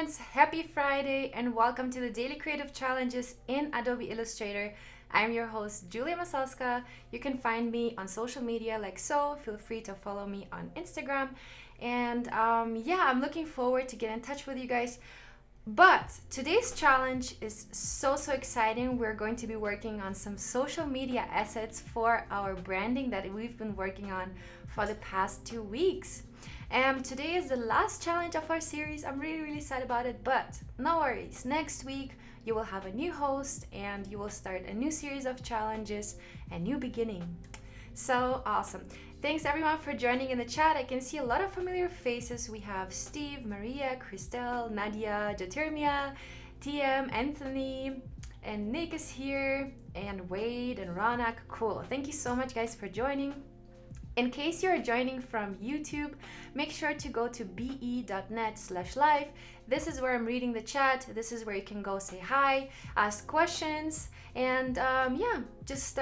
friends, happy Friday and welcome to the Daily Creative Challenges in Adobe Illustrator. I'm your host, Julia Masalska. You can find me on social media like so. Feel free to follow me on Instagram. And I'm looking forward to get in touch with you guys. But today's challenge is so exciting. We're going to be working on some social media assets for our branding that we've been working on for the past 2 weeks. And today is the last challenge of our series. I'm really sad about it, but no worries. Next week you will have a new host and you will start a new series of challenges, a new beginning. So awesome. Thanks everyone for joining in the chat. I can see a lot of familiar faces. We have Steve, Maria, Christelle, Nadia, Jatirmia, TM, Anthony, and Nick is here, and Wade and Ronak. Cool. Thank you so much guys for joining. In case you're joining from YouTube, make sure to go to be.net/live. This is where I'm reading the chat. This is where you can go say hi, ask questions, and just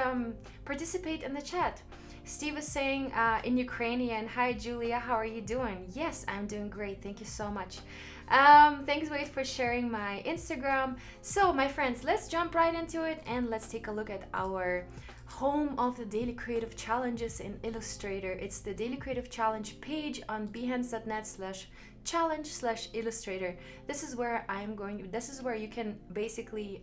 participate in the chat. Steve is saying in Ukrainian, hi Julia, how are you doing? Yes, I'm doing great. Thank you so much. Thanks Wade for sharing my Instagram. So my friends, let's jump right into it and let's take a look at our home of the Daily Creative Challenges in Illustrator. It's the Daily Creative Challenge page on behance.net/challenge/illustrator. This is where you can basically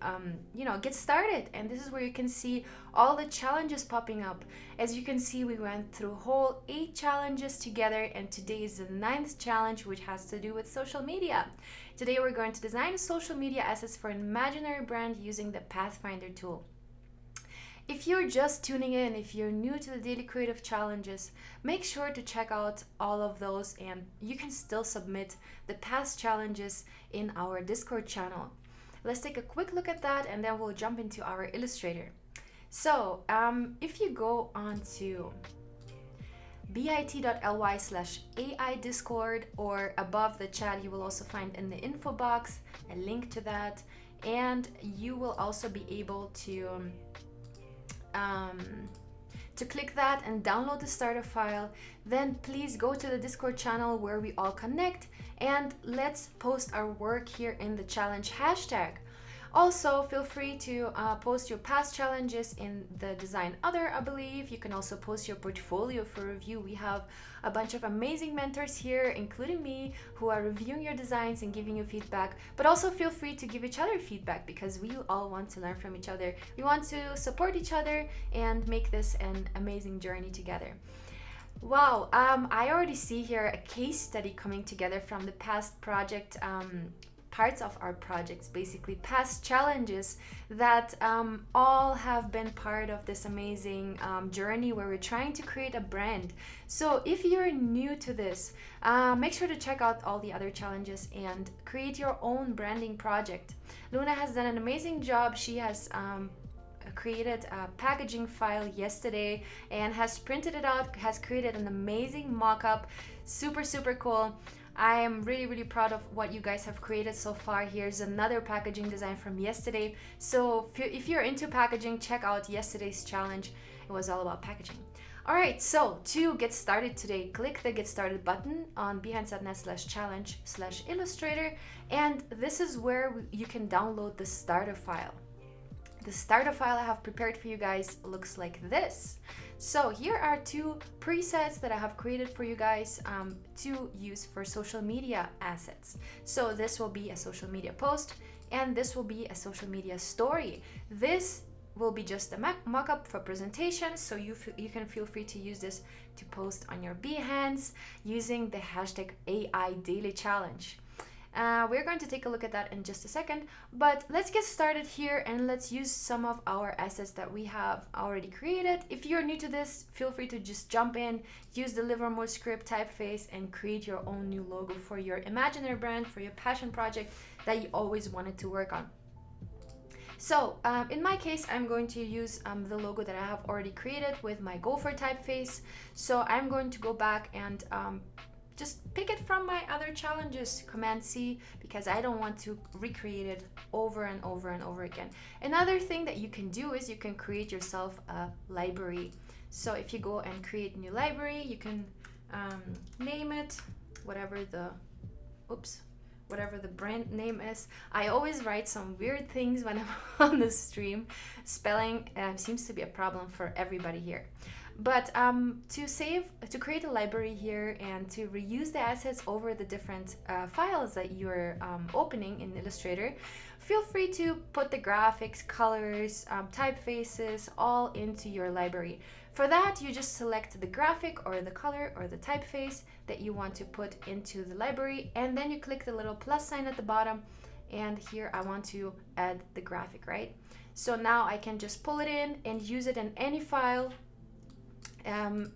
get started, and this is where you can see all the challenges popping up. As you can see, we went through whole 8 challenges together, and today is the 9th challenge, which has to do with social media. Today we're going to design social media assets for an imaginary brand using the Pathfinder tool. If you're just tuning in, if you're new to the Daily Creative Challenges, make sure to check out all of those, and you can still submit the past challenges in our Discord channel. Let's take a quick look at that and then we'll jump into our Illustrator. So if you go on to bit.ly/AI Discord, or above the chat, you will also find in the info box a link to that, and you will also be able to click that and download the starter file. Then please go to the Discord channel where we all connect, and let's post our work here in the challenge hashtag. Also, feel free to post your past challenges in the Design Other, I believe. You can also post your portfolio for review. We have a bunch of amazing mentors here, including me, who are reviewing your designs and giving you feedback. But also feel free to give each other feedback, because we all want to learn from each other. We want to support each other and make this an amazing journey together. Wow, I already see here a case study coming together from the past project, parts of our projects, basically past challenges that all have been part of this amazing journey where we're trying to create a brand. So if you're new to this, make sure to check out all the other challenges and create your own branding project. Luna has done an amazing job. She has created a packaging file yesterday and has printed it out, has created an amazing mock-up. Super cool. I am really proud of what you guys have created so far. Here's another packaging design from yesterday. So if you're into packaging, check out yesterday's challenge. It was all about packaging. All right, so to get started today, click the Get Started button on behance.net/challenge/illustrator, and this is where you can download the starter file. The starter file I have prepared for you guys looks like this. So here are 2 presets that I have created for you guys to use for social media assets. So this will be a social media post, and this will be a social media story. This will be just a mock-up for presentation, so you can feel free to use this to post on your Behance using the hashtag AI Daily Challenge. We're going to take a look at that in just a second, but let's get started here and let's use some of our assets that we have already created. If you're new to this, feel free to just jump in, use the Livermore script typeface, and create your own new logo for your imaginary brand, for your passion project that you always wanted to work on. So in my case, I'm going to use the logo that I have already created with my Gopher typeface. So I'm going to go back and just pick it from my other challenges, Command C, because I don't want to recreate it over and over again. Another thing that you can do is you can create yourself a library. So if you go and create a new library, you can name it whatever whatever the brand name is. I always write some weird things when I'm on the stream. Spelling seems to be a problem for everybody here. But to create a library here and to reuse the assets over the different files that you're opening in Illustrator, feel free to put the graphics, colors, typefaces all into your library. For that, you just select the graphic or the color or the typeface that you want to put into the library, and then you click the little plus sign at the bottom, and here I want to add the graphic, right? So now I can just pull it in and use it in any file.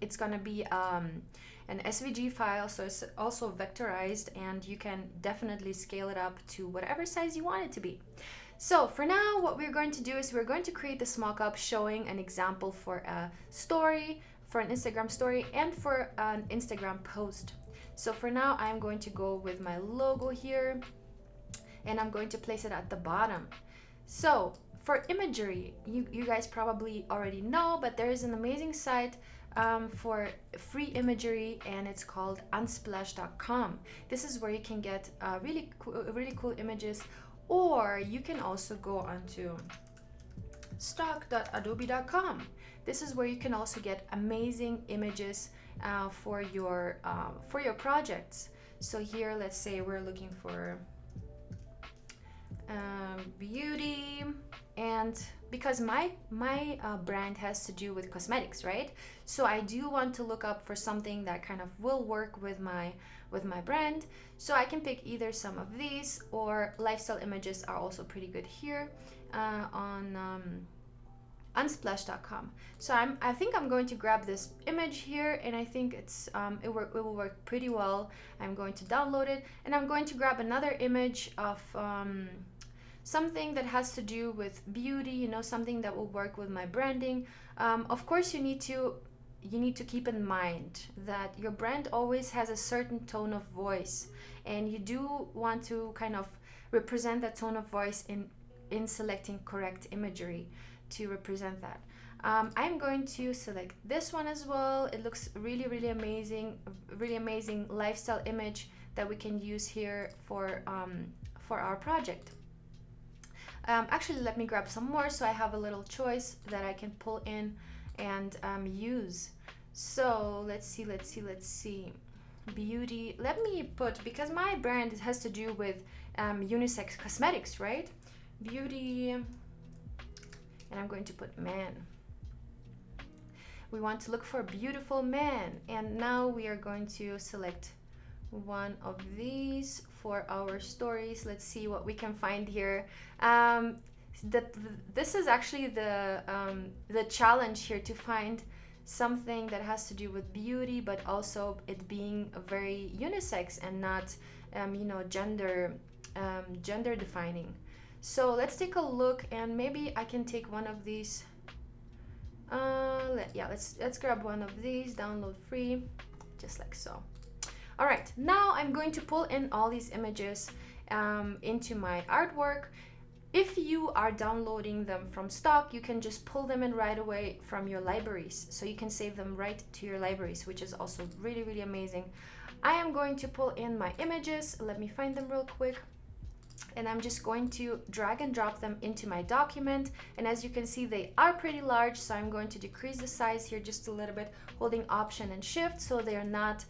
It's gonna be an SVG file, so it's also vectorized, and you can definitely scale it up to whatever size you want it to be. So for now, what we're going to do is we're going to create this mock-up showing an example for a story, for an Instagram story, and for an Instagram post. So for now, I'm going to go with my logo here, and I'm going to place it at the bottom. So for Imagery, you guys probably already know, but there is an amazing site for free imagery, and it's called unsplash.com. This is where you can get really cool images, or you can also go onto stock.adobe.com. This is where you can also get amazing images for your projects. So here, let's say we're looking for beauty, and because my brand has to do with cosmetics, right? So I do want to look up for something that kind of will work with my brand. So I can pick either some of these, or lifestyle images are also pretty good here on unsplash.com. So I think I'm going to grab this image here, and I think it will work pretty well. I'm going to download it, and I'm going to grab another image of something that has to do with beauty, you know, something that will work with my branding. Of course, you need to keep in mind that your brand always has a certain tone of voice, and you do want to kind of represent that tone of voice in selecting correct imagery to represent that. I'm going to select this one as well. It looks really amazing lifestyle image that we can use here for our project. Actually, let me grab some more so I have a little choice that I can pull in and use. So let's see. Beauty. Let me put, because my brand has to do with unisex cosmetics, right? Beauty, and I'm going to put man. We want to look for a beautiful man, and now we are going to select one of these for our stories. Let's see what we can find here. This is actually the challenge here, to find something that has to do with beauty, but also it being very unisex and not gender defining. So let's take a look, and maybe I can take one of these. Let's grab one of these, download free, just like so. All right, now I'm going to pull in all these images into my artwork. If you are downloading them from stock, you can just pull them in right away from your libraries. So you can save them right to your libraries, which is also really amazing. I am going to pull in my images. Let me find them real quick. And I'm just going to drag and drop them into my document. And as you can see, they are pretty large, so I'm going to decrease the size here just a little bit, holding Option and Shift, so they're not,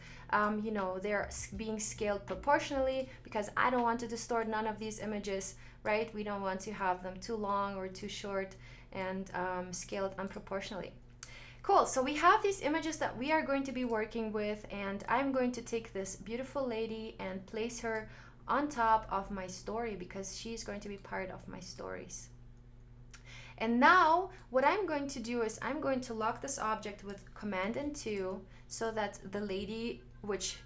they're being scaled proportionally, because I don't want to distort none of these images, right? We don't want to have them too long or too short and scaled unproportionally. Cool, so we have these images that we are going to be working with, and I'm going to take this beautiful lady and place her on top of my story, because she's going to be part of my stories. And now what I'm going to do is I'm going to lock this object with Command and 2, so that the lady, which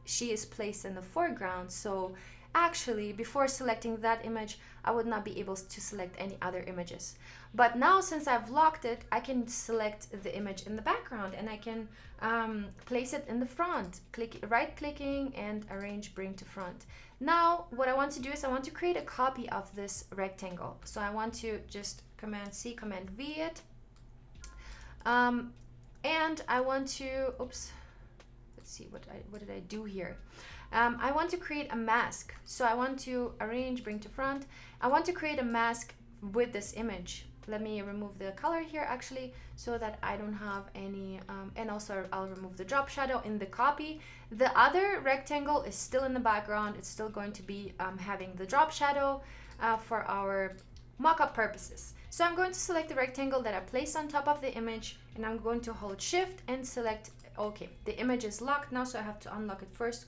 she is placed in the foreground. So actually, before selecting that image, I would not be able to select any other images. But now, since I've locked it, I can select the image in the background, and I can place it in the front, right-clicking and arrange bring to front. Now, what I want to do is I want to create a copy of this rectangle. So I want to just Command C, Command V it. And I want to, let's see, what did I do here? I want to create a mask. So I want to arrange, bring to front. I want to create a mask with this image. Let me remove the color here actually so that I don't have any, and also I'll remove the drop shadow in the copy. The other rectangle is still in the background. It's still going to be having the drop shadow for our mockup purposes. So I'm going to select the rectangle that I placed on top of the image, and I'm going to hold shift and select, okay, the image is locked now, so I have to unlock it first.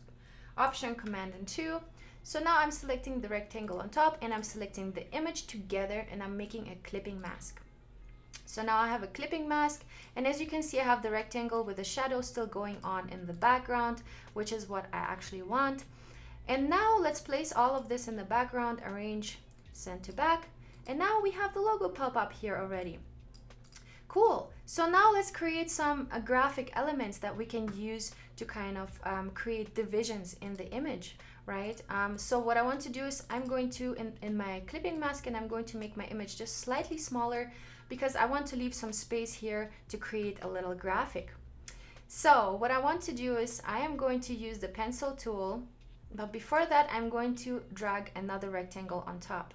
Option, Command and 2. So now I'm selecting the rectangle on top and I'm selecting the image together, and I'm making a clipping mask. So now I have a clipping mask, and as you can see I have the rectangle with the shadow still going on in the background, which is what I actually want. And now let's place all of this in the background, arrange, send to back, and now we have the logo pop up here already. Cool. So now let's create some graphic elements that we can use to kind of create divisions in the image, right? So what I want to do is I'm going to, in my clipping mask, and I'm going to make my image just slightly smaller because I want to leave some space here to create a little graphic. So what I want to do is I am going to use the pencil tool, but before that I'm going to drag another rectangle on top.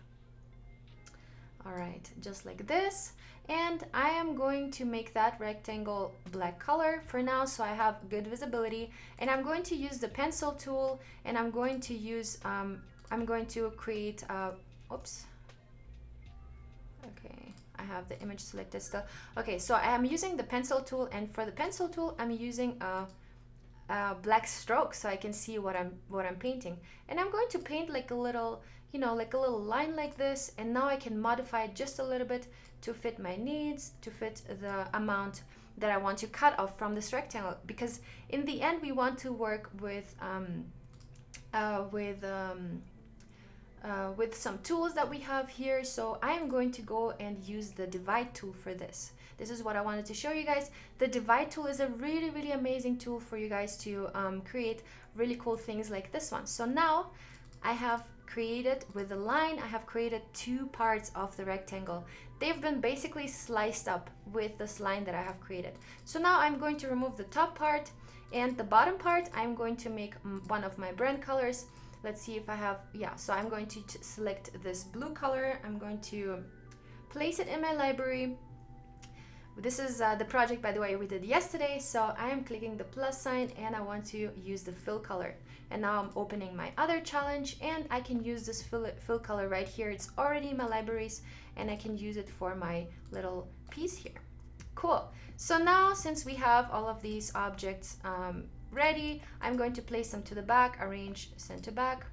All right, just like this. And I am going to make that rectangle black color for now, so I have good visibility. And I'm going to use the pencil tool, and I'm going to use, I'm going to create, oops. Okay, I have the image selected still. Okay, so I am using the pencil tool, and for the pencil tool, I'm using a black stroke so I can see what I'm painting. And I'm going to paint like a little, you know, like a little line like this, and now I can modify it just a little bit to fit my needs, to fit the amount that I want to cut off from this rectangle, because in the end we want to work with some tools that we have here. So I am going to go and use the divide tool for this. This is what I wanted to show you guys. The divide tool is a really amazing tool for you guys to create really cool things like this one. So now I have created, with the line, I have created two parts of the rectangle. They've been basically sliced up with this line that I have created. So now I'm going to remove the top part, and the bottom part I'm going to make one of my brand colors. Let's see if I have, yeah, so I'm going to select this blue color. I'm going to place it in my library. This is the project, by the way, we did yesterday. So I am clicking the plus sign and I want to use the fill color. And now I'm opening my other challenge, and I can use this fill color right here. It's already in my libraries, and I can use it for my little piece here. Cool. So now, since we have all of these objects ready, I'm going to place them to the back, arrange, send to back.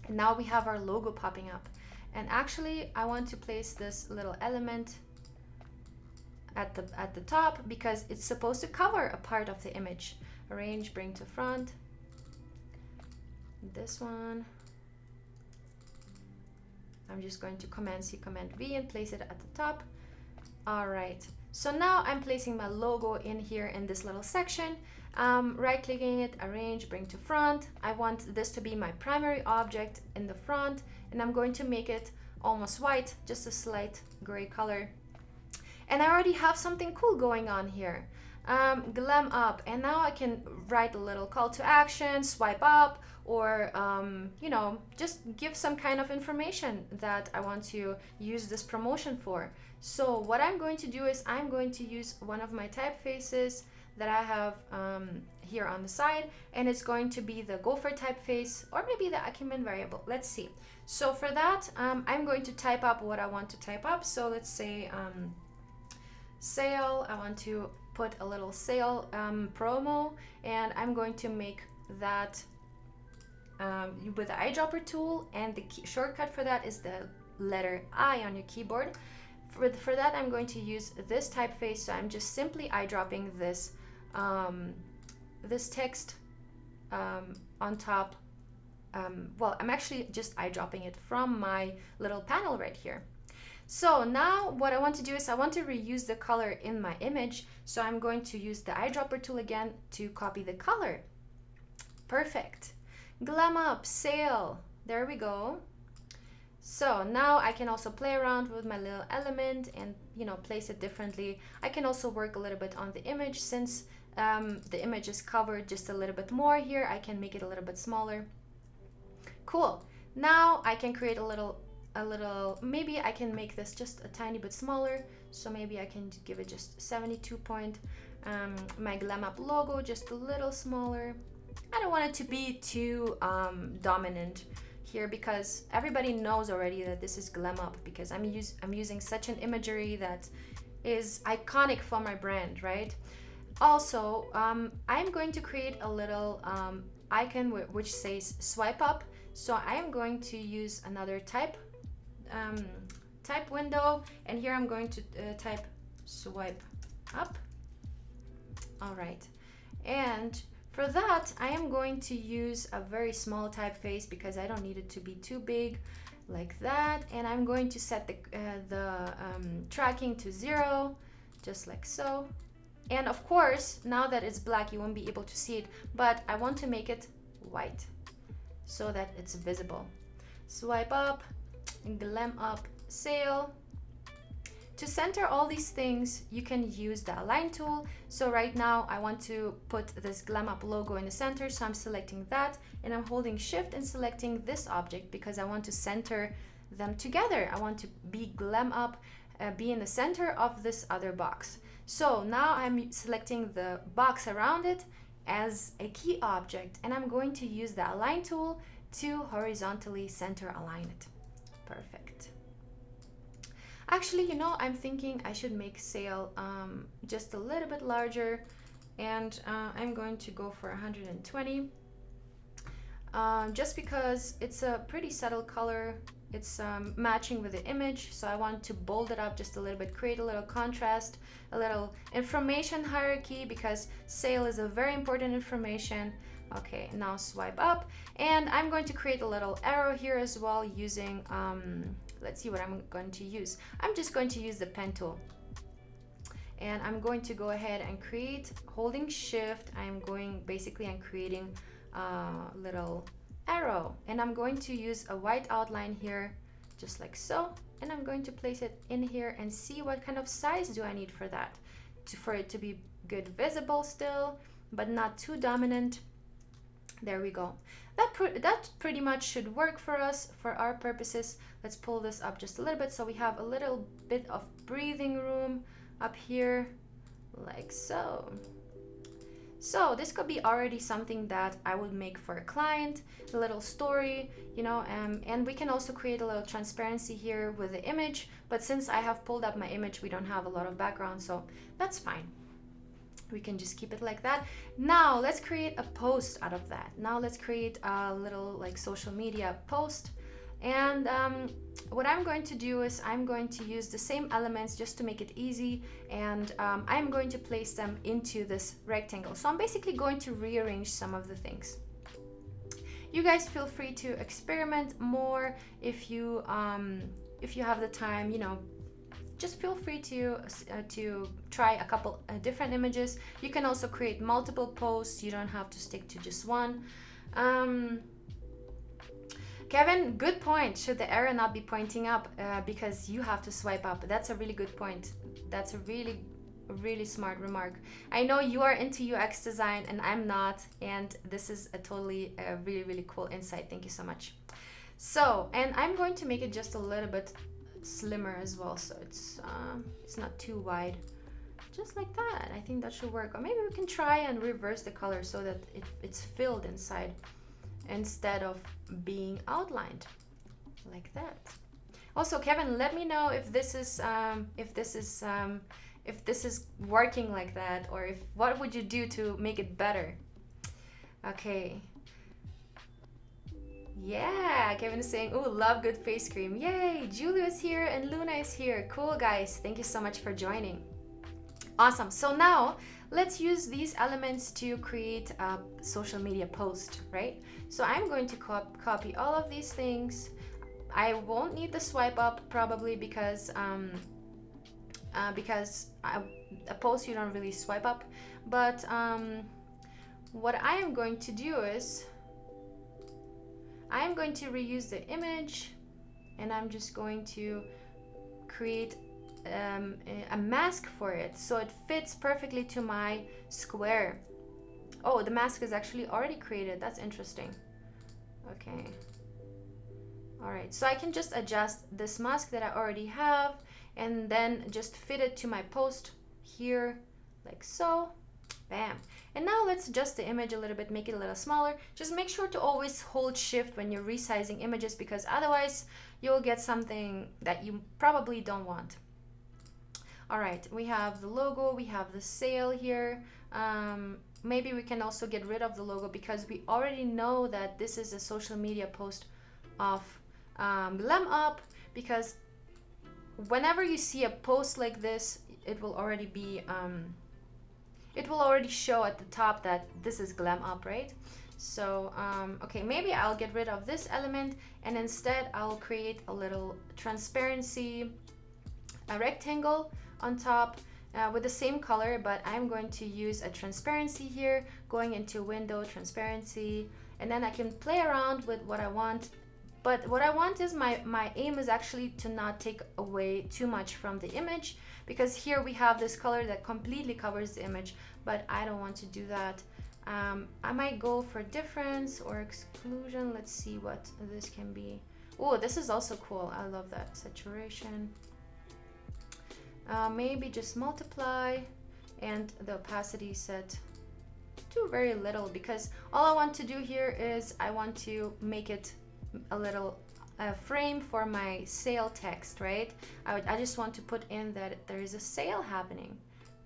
And now we have our logo popping up. And actually, I want to place this little element at the top because it's supposed to cover a part of the image. Arrange, bring to front. This one. I'm just going to Command C, Command V and place it at the top. All right. So now I'm placing my logo in here in this little section. Right clicking it, arrange, bring to front. I want this to be my primary object in the front, and I'm going to make it almost white, just a slight gray color. And I already have something cool going on here. Glam up, and now I can write a little call to action, swipe up, or you know, just give some kind of information that I want to use this promotion for. So what I'm going to do is I'm going to use one of my typefaces that I have here on the side, and it's going to be the Gopher typeface, or maybe the Acumen variable. Let's see. So for that, I'm going to type up what I want to type up. So let's say sale. I want to put a little sale promo, and I'm going to make that with the eyedropper tool, and the shortcut for that is the letter I on your keyboard. For that, I'm going to use this typeface, so I'm just simply eyedropping this this text on top. Well, I'm actually just eyedropping it from my little panel right here. So now what I want to do is I want to reuse the color in my image. So I'm going to use the eyedropper tool again to copy the color. Perfect. Glam up, sale. There we go. So now I can also play around with my little element and, you know, place it differently. I can also work a little bit on the image since the image is covered just a little bit more here. I can make it a little bit smaller. Cool. Now I can create a little, maybe I can make this just a tiny bit smaller. So maybe I can give it just 72 point. My Glam Up logo just a little smaller. I don't want it to be too dominant here, because everybody knows already that this is Glam Up, because I'm using such an imagery that is iconic for my brand, right? Also, I'm going to create a little icon which says swipe up. So I am going to use another type window, and here I'm going to type swipe up. All right, and for that I am going to use a very small typeface because I don't need it to be too big, like that. And I'm going to set the tracking to 0, just like so. And of course, now that it's black, you won't be able to see it, but I want to make it white so that it's visible. Swipe up, Glam Up sale. To center all these things, you can use the align tool. So right now I want to put this Glam Up logo in the center, so I'm selecting that, and I'm holding shift and selecting this object because I want to center them together. I want to be Glam Up, be in the center of this other box. So now I'm selecting the box around it as a key object, and I'm going to use the align tool to horizontally center align it. Perfect. Actually, you know, I'm thinking I should make sale just a little bit larger, and I'm going to go for 120 just because it's a pretty subtle color. It's matching with the image, so I want to bold it up just a little bit, create a little contrast, a little information hierarchy, because sale is a very important information. Okay, now swipe up, and I'm going to create a little arrow here as well using, let's see what I'm going to use. I'm just going to use the pen tool, and I'm going to go ahead and create, holding shift, I'm creating a little arrow, and I'm going to use a white outline here, just like so, and I'm going to place it in here and see what kind of size do I need for that, for it to be good visible still, but not too dominant. There we go. That pretty much should work for us, for our purposes. Let's pull this up just a little bit so we have a little bit of breathing room up here, like so. So this could be already something that I would make for a client, a little story, you know, and we can also create a little transparency here with the image, but since I have pulled up my image, we don't have a lot of background, so that's fine. We can just keep it like that. Now let's create a post out of that. Now let's create a little like social media post. And what I'm going to do is I'm going to use the same elements just to make it easy, and I'm going to place them into this rectangle. So I'm basically going to rearrange some of the things. You guys feel free to experiment more if you have the time, you know. Just feel free to try a couple different images. You can also create multiple posts. You don't have to stick to just one. Kevin, good point. Should the arrow not be pointing up because you have to swipe up? That's a really good point. That's a really smart remark. I know you are into UX design and I'm not, and this is a really cool insight. Thank you so much. So, and I'm going to make it just a little bit slimmer as well, so it's not too wide, just like that. I think that should work. Or maybe we can try and reverse the color so that it's filled inside instead of being outlined, like that. Also, Kevin, let me know if this is working like that, or what would you do to make it better. Okay. Yeah, Kevin is saying, oh, love good face cream. Yay, Julia is here and Luna is here. Cool, guys. Thank you so much for joining. Awesome. So now let's use these elements to create a social media post, right? So I'm going to copy all of these things. I won't need the swipe up probably because a post you don't really swipe up. But what I am going to do is I'm going to reuse the image, and I'm just going to create a mask for it so it fits perfectly to my square. Oh, the mask is actually already created. That's interesting. Okay. All right, so I can just adjust this mask that I already have and then just fit it to my post here like so. Bam. And now let's adjust the image a little bit, make it a little smaller. Just make sure to always hold shift when you're resizing images, because otherwise you'll get something that you probably don't want. All right, we have the logo, we have the sale here. Maybe we can also get rid of the logo because we already know that this is a social media post of Glam Up, because whenever you see a post like this, it will already be it will already show at the top that this is Glam Up, right? So okay, maybe I'll get rid of this element and instead I'll create a little transparency, a rectangle on top with the same color, but I'm going to use a transparency here, going into window, transparency, and then I can play around with what I want. But what I want is my aim is actually to not take away too much from the image, because here we have this color that completely covers the image, but I don't want to do that. I might go for difference or exclusion. Let's see what this can be. Oh, this is also cool. I love that. Saturation. Maybe just multiply and the opacity set to very little, because all I want to do here is I want to make it a little frame for my sale text, right? I just want to put in that there is a sale happening,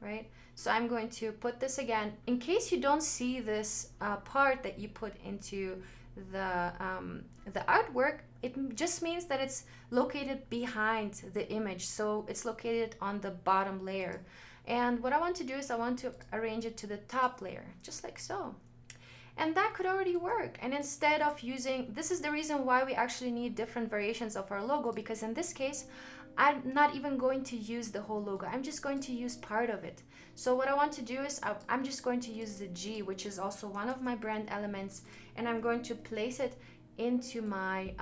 right? So I'm going to put this again in case you don't see this part that you put into the artwork. It just means that it's located behind the image, so it's located on the bottom layer. And what I want to do is I want to arrange it to the top layer, just like so. And that could already work. And instead of using, this is the reason why we actually need different variations of our logo, because in this case, I'm not even going to use the whole logo. I'm just going to use part of it. So what I want to do is I'm just going to use the G, which is also one of my brand elements, and I'm going to place it into my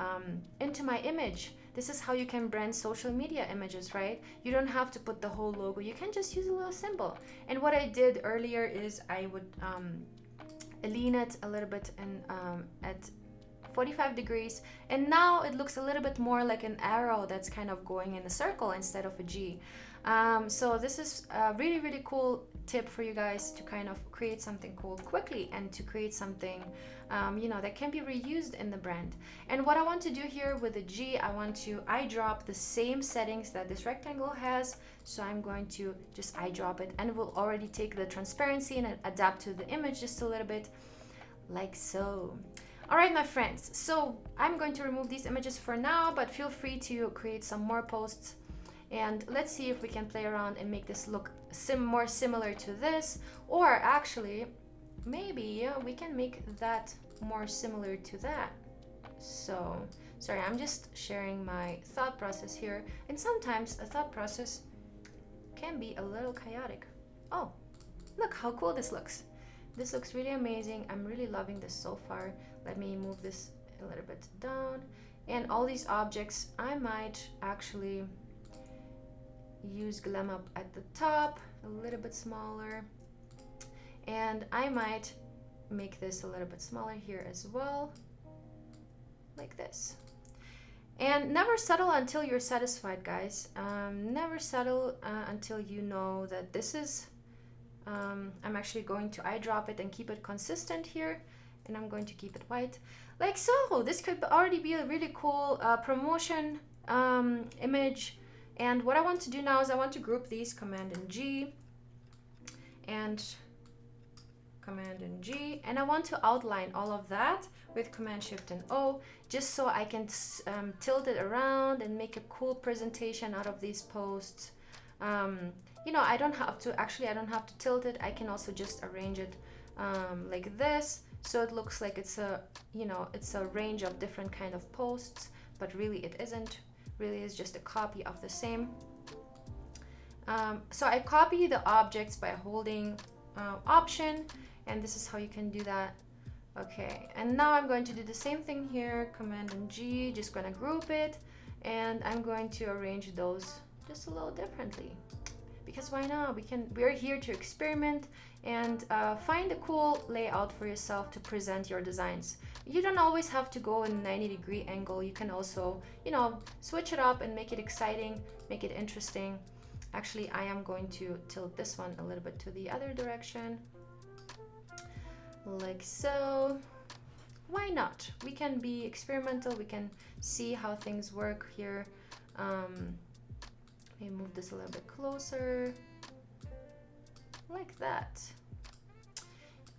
image. This is how you can brand social media images, right? You don't have to put the whole logo. You can just use a little symbol. And what I did earlier is I would lean it a little bit and at 45 degrees, and now it looks a little bit more like an arrow that's kind of going in a circle instead of a G. So this is a really, really cool tip for you guys to kind of create something cool quickly and to create something you know, that can be reused in the brand. And what I want to do here with the G, I want to eyedrop the same settings that this rectangle has. So I'm going to just eyedrop it, and it will already take the transparency and adapt to the image just a little bit, like so. All right, my friends, so I'm going to remove these images for now, but feel free to create some more posts, and let's see if we can play around and make this look more similar to this, or actually maybe we can make that more similar to that. So sorry, I'm just sharing my thought process here, and sometimes a thought process can be a little chaotic. Oh, look how cool this looks. This looks really amazing. I'm really loving this so far. Let me move this a little bit down. And all these objects, I might actually use Glam Up at the top, a little bit smaller. And I might make this a little bit smaller here as well, like this. And never settle until you're satisfied, guys. Never settle until you know that this is, I'm actually going to eyedrop it and keep it consistent here. And I'm going to keep it white, like so. This could already be a really cool promotion image. And what I want to do now is I want to group these, Command and G, and Command and G, and I want to outline all of that with Command Shift and O, just so I can tilt it around and make a cool presentation out of these posts. You know, I don't have to tilt it. I can also just arrange it like this, so it looks like it's a, you know, it's a range of different kind of posts, but really it isn't. Really is just a copy of the same. So I copy the objects by holding Option, and this is how you can do that. Okay, and now I'm going to do the same thing here, Command and G, just gonna group it, and I'm going to arrange those just a little differently. Because why not? We're here to experiment and find a cool layout for yourself to present your designs. You don't always have to go in a 90-degree angle. You can also, you know, switch it up and make it exciting, make it interesting. Actually, I am going to tilt this one a little bit to the other direction, like so. Why not? We can be experimental. We can see how things work here. Let me move this a little bit closer, like that.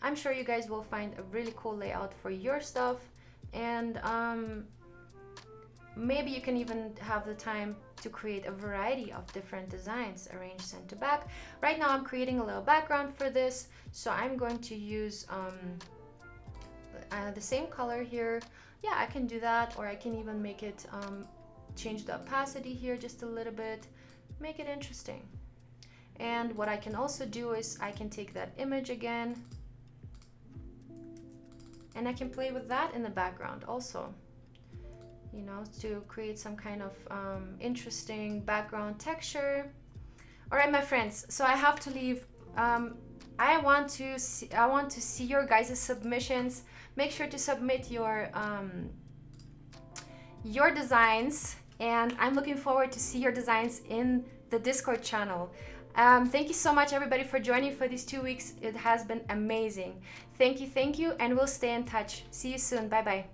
I'm sure you guys will find a really cool layout for your stuff, and maybe you can even have the time to create a variety of different designs arranged front to back. Right now I'm creating a little background for this, so I'm going to use the same color here. Yeah, I can do that, or I can even make it change the opacity here just a little bit, make it interesting. And what I can also do is I can take that image again and I can play with that in the background also, you know, to create some kind of interesting background texture. All right, my friends, so I have to leave. I want to see your guys' submissions. Make sure to submit your designs, and I'm looking forward to see your designs in the Discord channel. Thank you so much, everybody, for joining for these 2 weeks. It has been amazing. Thank you, and we'll stay in touch. See you soon. Bye bye.